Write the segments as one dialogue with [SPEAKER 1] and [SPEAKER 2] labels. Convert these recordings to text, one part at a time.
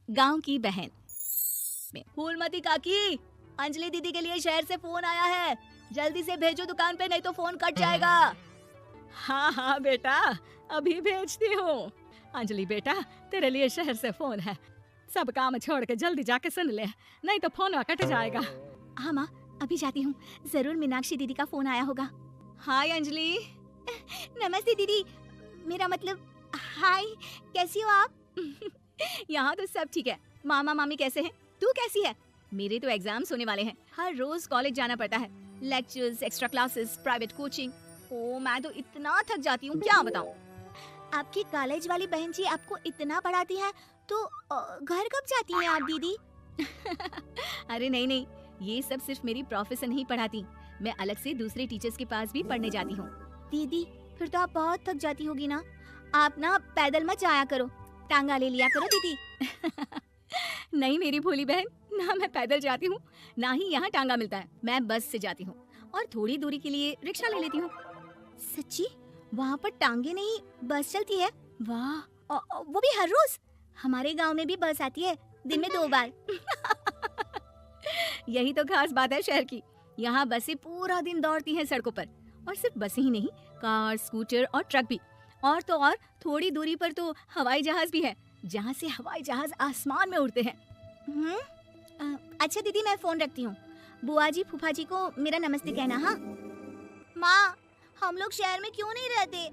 [SPEAKER 1] गांव की बहन में। फूलमती काकी, अंजलि दीदी के लिए शहर से फोन आया है, जल्दी से भेजो दुकान पे, नहीं तो फोन कट जाएगा। हाँ हाँ बेटा, अभी भेजती हूँ। अंजलि बेटा, तेरे लिए शहर से फोन है, सब काम छोड़ के जल्दी जाके सुन ले, नहीं तो फोन कट जाएगा। हाँ माँ, अभी जाती हूँ, जरूर मीनाक्षी दीदी का फोन आया होगा। हाय अंजलि। नमस्ते दीदी, मेरा मतलब हाय, कैसी हो आप? यहाँ तो सब ठीक है। मामा मामी कैसे हैं? तू कैसी है? मेरे तो एग्जाम्स होने वाले हैं, हर रोज कॉलेज जाना पड़ता है, lectures, extra classes, private coaching. ओ मैं तो इतना थक जाती हूँ, क्या बताऊँ। आपकी कॉलेज वाली बहन जी आपको इतना पढ़ाती है, तो घर कब जाती हैं आप दीदी? अरे नहीं नहीं, ये सब सिर्फ मेरी प्रोफेसर नहीं पढ़ाती, मैं अलग से दूसरे टीचर्स के पास भी पढ़ने जाती हूँ। दीदी फिर तो आप बहुत थक जाती होगी ना, आप ना पैदल मत जाया करो, टांगा ले लिया करो दीदी। नहीं मेरी भोली बहन, ना मैं पैदल जाती हूँ, ना ही यहाँ टांगा मिलता है, मैं बस से जाती हूँ और थोड़ी दूरी के लिए रिक्शा ले लेती हूँ। सच्ची? वहाँ पर टांगे नहीं बस चलती है? वाह, वो भी हर रोज? हमारे गांव में भी बस आती है, दिन में 2 बार। यही तो खास बात है शहर की, यहाँ बसें पूरा दिन दौड़ती हैं सड़कों पर, और सिर्फ बसें ही नहीं, कार, स्कूटर और ट्रक भी। और तो और थोड़ी दूरी पर तो हवाई जहाज भी है, जहाँ से हवाई जहाज आसमान में उड़ते हैं। अच्छा दीदी, मैं फोन रखती हूँ, बुआ जी फूफा जी को मेरा नमस्ते कहना। हाँ माँ, हम लोग शहर में क्यों नहीं रहते?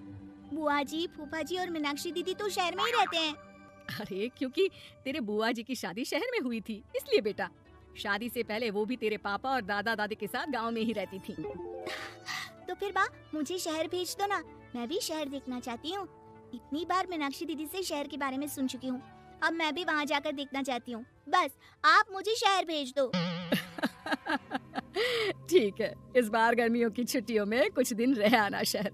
[SPEAKER 1] बुआ जी, फूफा जी और मीनाक्षी दीदी तो शहर में ही रहते हैं। अरे क्योंकि तेरे बुआ जी की शादी शहर में हुई थी, इसलिए बेटा। शादी से पहले वो भी तेरे पापा और दादा दादी के साथ गांव में ही रहती थी। तो फिर माँ, मुझे शहर भेज दो ना, मैं भी शहर देखना चाहती हूँ। इतनी बार मीनाक्षी दीदी से शहर के बारे में सुन चुकी हूँ, अब मैं भी वहाँ जाकर देखना चाहती हूँ। बस आप मुझे शहर भेज दो। ठीक है, इस बार गर्मियों की छुट्टियों में कुछ दिन रह आना शहर,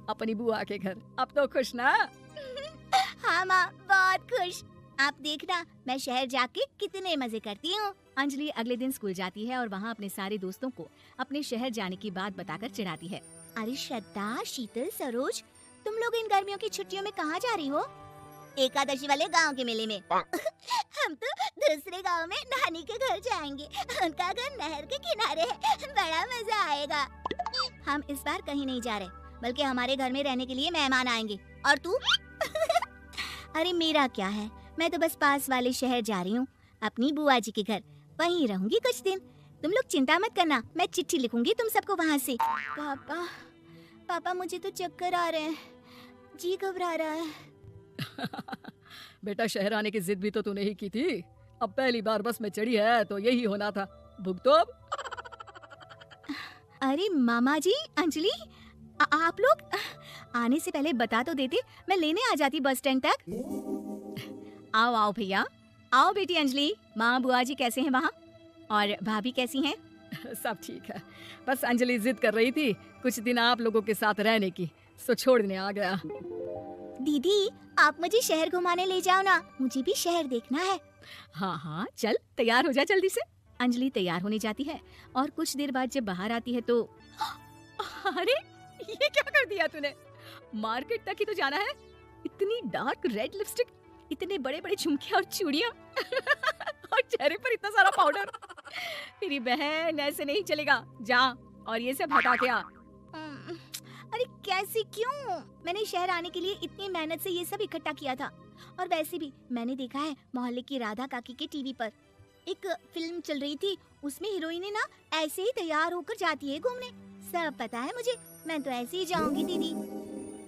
[SPEAKER 1] अपनी बुआ के घर। अब तो खुश ना? हाँ माँ, बहुत खुश। आप देखना मैं शहर जाके कितने मजे करती हूँ। अंजलि अगले दिन स्कूल जाती है और वहाँ अपने सारे दोस्तों को अपने शहर जाने की बात बताकर चिढ़ाती है। अरे श्रद्धा, शीतल, सरोज, तुम लोग इन गर्मियों की छुट्टियों में कहाँ जा रही हो? एकादशी वाले गांव के मेले में। हम तो दूसरे गांव में नानी के घर जाएंगे, उनका घर नहर के किनारे है, बड़ा मजा आएगा। हम इस बार कहीं नहीं जा रहे, बल्कि हमारे घर में रहने के लिए मेहमान आएंगे। और तू? अरे मेरा क्या है, मैं तो बस पास वाले शहर जा रही हूँ, अपनी बुआ जी के घर, वहीं रहूंगी कुछ दिन। तुम लोग चिंता मत करना, मैं चिट्ठी लिखूंगी तुम सबको वहाँ से। पापा मुझे तो चक्कर आ रहे हैं, जी घबरा रहा है। बेटा शहर आने की जिद भी तो तूने ही की थी, अब पहली बार बस में चढ़ी है तो यही होना था, भुगतो अब। अरे मामा जी, अंजलि, आप लोग आने से पहले बता तो देते, मैं लेने आ जाती बस स्टैंड तक। आओ आओ भैया, आओ बेटी अंजलि। माँ बुआ जी कैसे हैं वहाँ, और भाभी कैसी हैं? सब ठीक है, बस अंजलि जिद कर रही थी कुछ दिन आप लोगों के साथ रहने की, सो छोड़ने आ गया। दीदी आप मुझे शहर घुमाने ले जाओ ना, मुझे भी शहर देखना है। हाँ हाँ चल, तैयार हो जा जल्दी से। अंजलि तैयार होने जाती है और कुछ देर बाद जब बाहर आती है तो अरे ये क्या कर दिया तूने, मार्केट तक ही तो जाना है, इतनी डार्क रेड लिपस्टिक, इतने बड़े बड़े झुमके और चूड़ियां और चेहरे पर इतना सारा पाउडर। मेरी बहन ऐसे नहीं चलेगा, जा और ये सब हटा के आ। अरे कैसे, क्यों? मैंने शहर आने के लिए इतनी मेहनत से ये सब इकट्ठा किया था, और वैसे भी मैंने देखा है मोहल्ले की राधा काकी के टीवी पर एक फिल्म चल रही थी, उसमें हीरोइनें ना ऐसे ही तैयार होकर जाती है घूमने। सब पता है मुझे, मैं तो ऐसे ही जाऊंगी दीदी।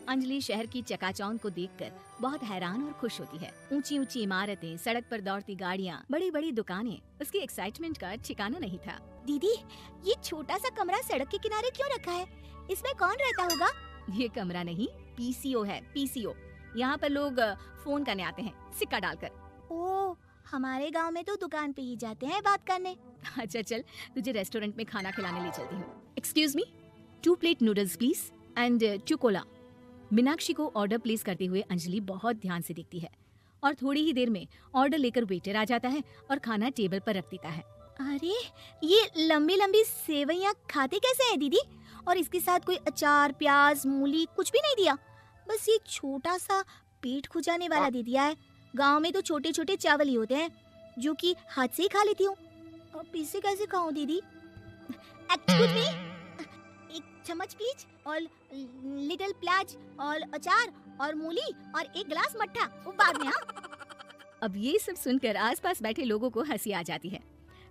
[SPEAKER 1] अंजलि शहर की चकाचौंध को देखकर बहुत हैरान और खुश होती है। ऊंची ऊंची इमारतें, सड़क पर दौड़ती गाड़ियाँ, बड़ी बड़ी दुकानें, उसकी एक्साइटमेंट का ठिकाना नहीं था। दीदी ये छोटा सा कमरा सड़क के किनारे क्यों रखा है, इसमें कौन रहता होगा? ये कमरा नहीं, पीसीओ है, पीसीओ। यहाँ पर लोग फोन करने आते हैं सिक्का डालकर। ओह, हमारे गांव में तो दुकान पे ही जाते हैं बात करने। अच्छा चल, तुझे रेस्टोरेंट में खाना खिलाने ले चलती हूँ। Excuse me, 2 plate noodles please and 2 Cola. Meenakshi को ऑर्डर प्लेस करते हुए अंजलि बहुत ध्यान से देखती है और थोड़ी ही देर में ऑर्डर लेकर वेटर आ जाता है और खाना टेबल पर रख देता है। अरे ये लंबी लंबी सेवइयाँ खाते कैसे हैं दीदी, और इसके साथ कोई अचार, प्याज, मूली कुछ भी नहीं दिया, बस ये छोटा सा पेट खुजाने वाला दे दिया है। गांव में तो छोटे छोटे चावल ही होते हैं जो कि हाथ से ही खा लेती हूँ। अब इससे कैसे खाऊं दीदी? एक्सक्यूज मी, एक चम्मच प्लीज, और लिटिल प्याज और अचार और मूली और एक गिलास मट्ठा, वो बाद में। हाँ। अब ये सब सुनकर आसपास बैठे लोगों को हंसी आ जाती है।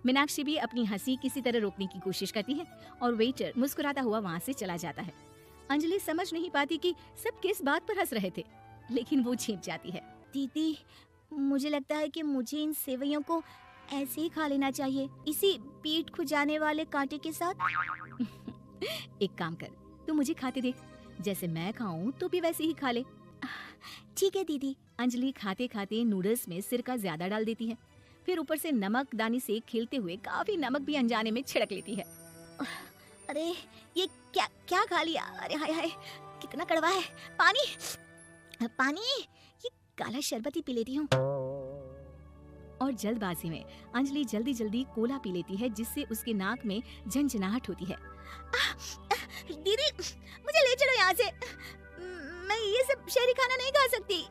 [SPEAKER 1] मीनाक्षी भी अपनी हंसी किसी तरह रोकने की कोशिश करती है और वेटर मुस्कुराता हुआ वहाँ से चला जाता है। अंजलि समझ नहीं पाती कि सब किस बात पर हंस रहे थे, लेकिन वो छिप जाती है। दीदी, मुझे लगता है कि मुझे इन सेवइयों को ऐसे ही खा लेना चाहिए, इसी पीठ खुजाने वाले कांटे के साथ। एक काम कर, तू मुझे खाते देख, जैसे मैं खाऊं तो भी वैसे ही खा ले। ठीक है दीदी। अंजलि खाते खाते नूडल्स में सिरका ज्यादा डाल देती है, फिर ऊपर से नमक दानी से खेलते हुए काफी नमक भी अनजाने में छिड़क लेती है। अरे ये क्या क्या खा लिया? अरे हाय हाय, कितना कड़वा है। पानी पानी, ये काला शरबत ही पी लेती हूँ। और जल्दबाजी में अंजलि जल्दी जल्दी कोला पी लेती है, जिससे उसके नाक में झंझनाहट होती है। दीदी, मुझे ले चलो यहाँ से, मैं ये सब शहरी खाना नहीं खा सकती।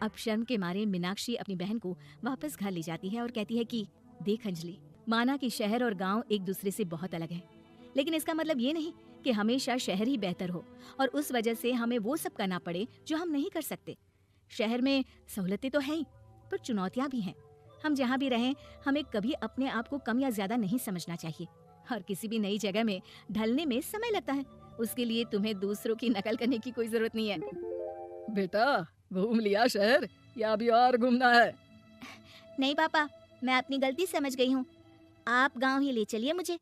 [SPEAKER 1] अब शर्म के मारे मीनाक्षी अपनी बहन को वापस घर ले जाती है और कहती है कि देख अंजलि, माना कि शहर और गांव एक दूसरे से बहुत अलग हैं, लेकिन इसका मतलब ये नहीं कि हमेशा शहर ही बेहतर हो और उस वजह से हमें वो सब करना पड़े जो हम नहीं कर सकते। शहर में सहूलतें तो हैं ही, पर चुनौतियां भी हैं। हम जहाँ भी रहें, हमें कभी अपने आप को कम या ज्यादा नहीं समझना चाहिए, और किसी भी नई जगह में ढलने में समय लगता है। उसके लिए तुम्हें दूसरों की नकल करने की कोई जरूरत नहीं है।
[SPEAKER 2] बेटा, घूम लिया शहर या अभी और घूमना है?
[SPEAKER 1] नहीं पापा, मैं अपनी गलती समझ गई हूँ, आप गांव ही ले चलिए मुझे।